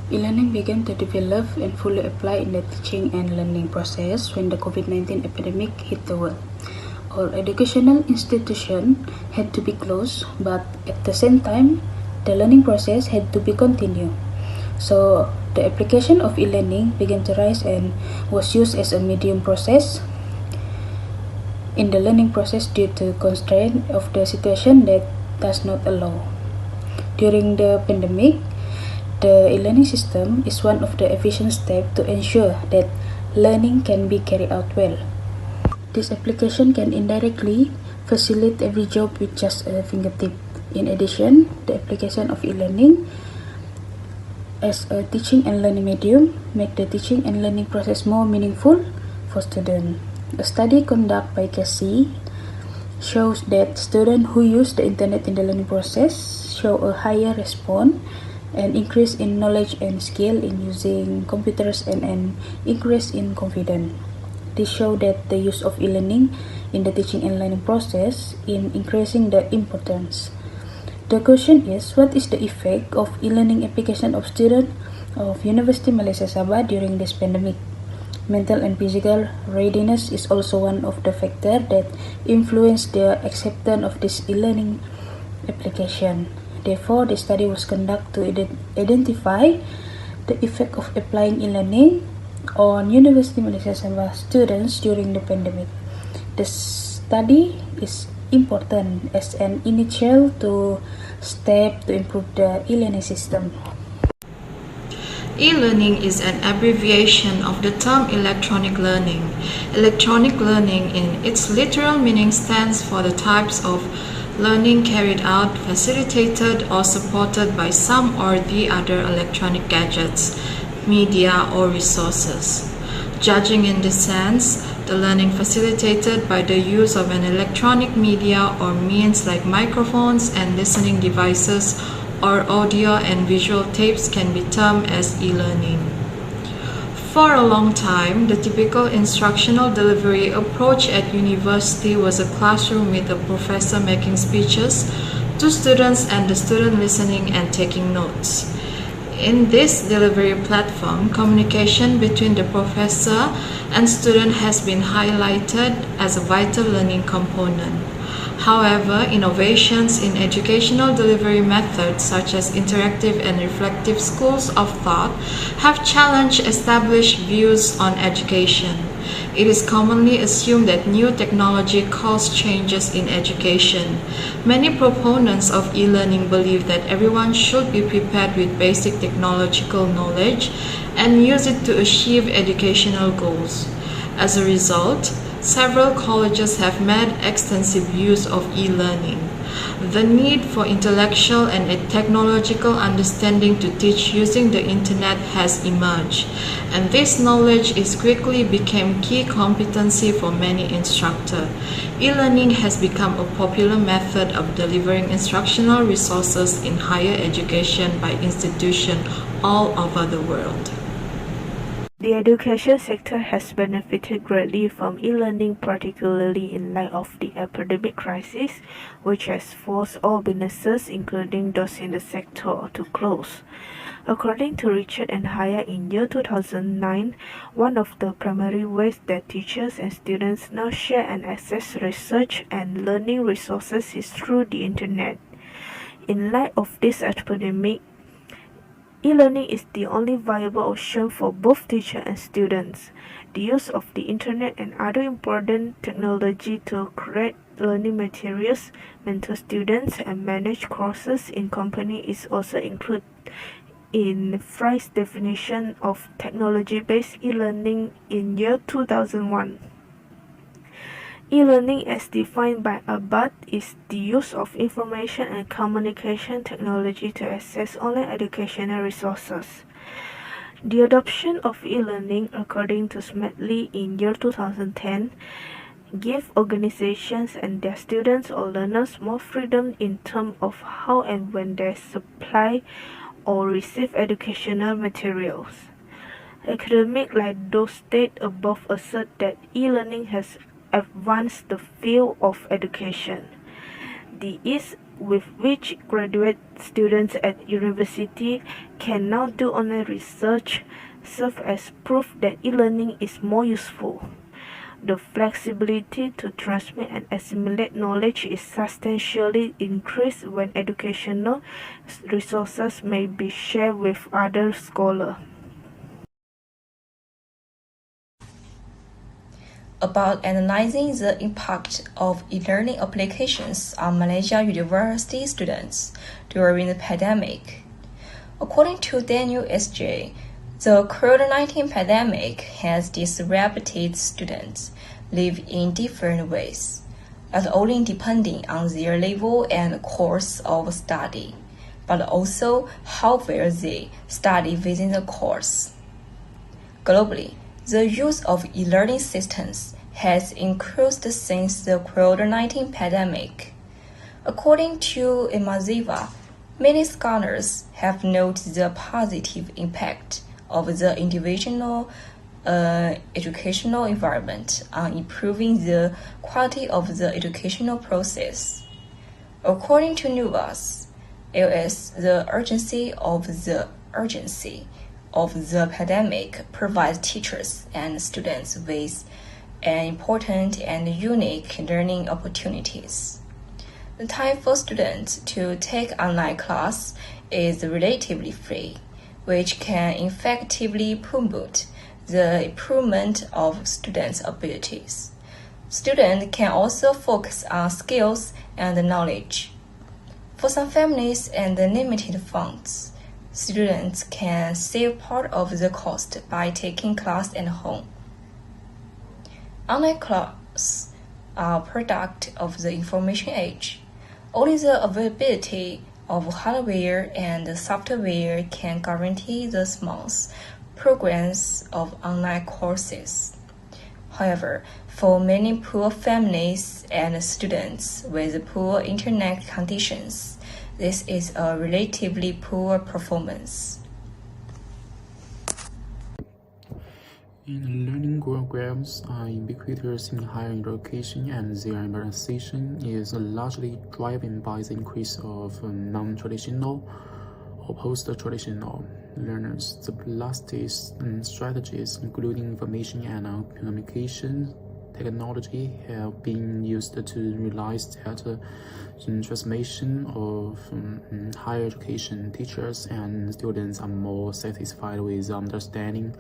E-learning began to develop and fully apply in the teaching and learning process when the COVID-19 epidemic hit the world. All educational institutions had to be closed, but at the same time, the learning process had to be continued. So the application of e-learning began to rise and was used as a medium process in the learning process due to constraint of the situation that does not allow. During the pandemic, the e-learning system is one of the efficient steps to ensure that learning can be carried out well. This application can indirectly facilitate every job with just a fingertip. In addition, the application of e-learning as a teaching and learning medium make the teaching and learning process more meaningful for students. A study conducted by YAXI shows that students who use the internet in the learning process show a higher response, an increase in knowledge and skill in using computers, and an increase in confidence. This shows that the use of e-learning in the teaching and learning process in increasing the importance. The question is, what is the effect of e-learning application of students of University Malaysia Sabah during this pandemic? Mental and physical readiness is also one of the factors that influence the acceptance of this e-learning application. Therefore, the study was conducted to identify the effect of applying e-learning on University Malaysia Sabah students during the pandemic. The study is important as an initial step to improve the e-learning system. E-learning is an abbreviation of the term electronic learning. Electronic learning in its literal meaning stands for the types of learning carried out, facilitated, or supported by some or the other electronic gadgets, media, or resources. Judging in this sense, the learning facilitated by the use of an electronic media or means like microphones and listening devices or audio and visual tapes can be termed as e-learning. For a long time, the typical instructional delivery approach at university was a classroom with a professor making speeches to students and the student listening and taking notes. In this delivery platform, communication between the professor and student has been highlighted as a vital learning component. However, innovations in educational delivery methods such as interactive and reflective schools of thought have challenged established views on education. It is commonly assumed that new technology causes changes in education. Many proponents of e-learning believe that everyone should be prepared with basic technological knowledge and use it to achieve educational goals. As a result, several colleges have made extensive use of e-learning. The need for intellectual and technological understanding to teach using the internet has emerged, and this knowledge is quickly became key competency for many instructors. E-learning has become a popular method of delivering instructional resources in higher education by institutions all over the world. The education sector has benefited greatly from e-learning, particularly in light of the epidemic crisis, which has forced all businesses, including those in the sector, to close. According to Richard and Haya in year 2009, one of the primary ways that teachers and students now share and access research and learning resources is through the internet. In light of this epidemic, e-learning is the only viable option for both teachers and students. The use of the internet and other important technology to create learning materials, mentor students, and manage courses in company is also included in Fry's definition of technology-based e-learning in year 2001. E-learning as defined by Abad is the use of information and communication technology to access online educational resources. The adoption of e-learning, according to Smedley in year 2010, gave organizations and their students or learners more freedom in terms of how and when they supply or receive educational materials. Academics like those stated above assert that e-learning has advanced the field of education. The ease with which graduate students at university can now do online research, serve as proof that e-learning is more useful. The flexibility to transmit and assimilate knowledge is substantially increased when educational resources may be shared with other scholars. About analyzing the impact of e-learning applications on Malaysia university students during the pandemic. According to Daniel S.J., the COVID-19 pandemic has disrupted students live in different ways, not only depending on their level and course of study, but also how well they study within the course. Globally, the use of e-learning systems has increased since the COVID-19 pandemic. According to Imaziva, many scholars have noted the positive impact of the individual educational environment on improving the quality of the educational process. According to Nuvas, it is the urgency of the pandemic provides teachers and students with an important and unique learning opportunities. The time for students to take online class is relatively free, which can effectively promote the improvement of students' abilities. Students can also focus on skills and knowledge. For some families and limited funds, students can save part of the cost by taking class at home. Online classes are a product of the information age. Only the availability of hardware and software can guarantee the smooth progress of online courses. However, for many poor families and students with poor internet conditions, this is a relatively poor performance. Learning programs are ubiquitous in higher education, and their implementation is largely driven by the increase of non-traditional or post-traditional learners. The latest strategies, including information and communication technology, have been used to realize that the transformation of higher education. Teachers and students are more satisfied with understanding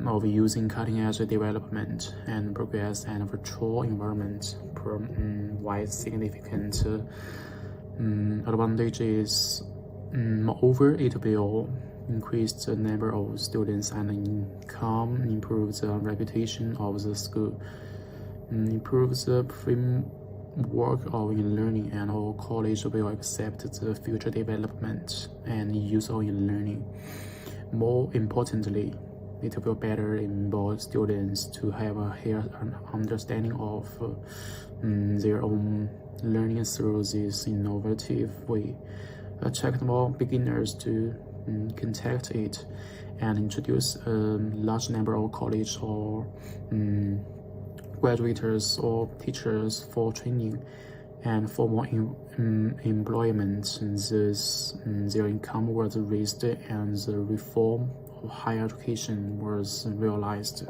of using cutting-edge development and progress, and virtual environments provide significant advantages. Moreover, it will increase the number of students and income, improve the reputation of the school, improve the framework of learning, and all colleges will accept the future development and use of learning. More importantly, it will better enable students to have a higher understanding of their own learning through this innovative way, attract more beginners to contact it, and introduce a large number of college or graduates or teachers for training and for more employment. Thus, their income was raised and the reform of higher education was realized.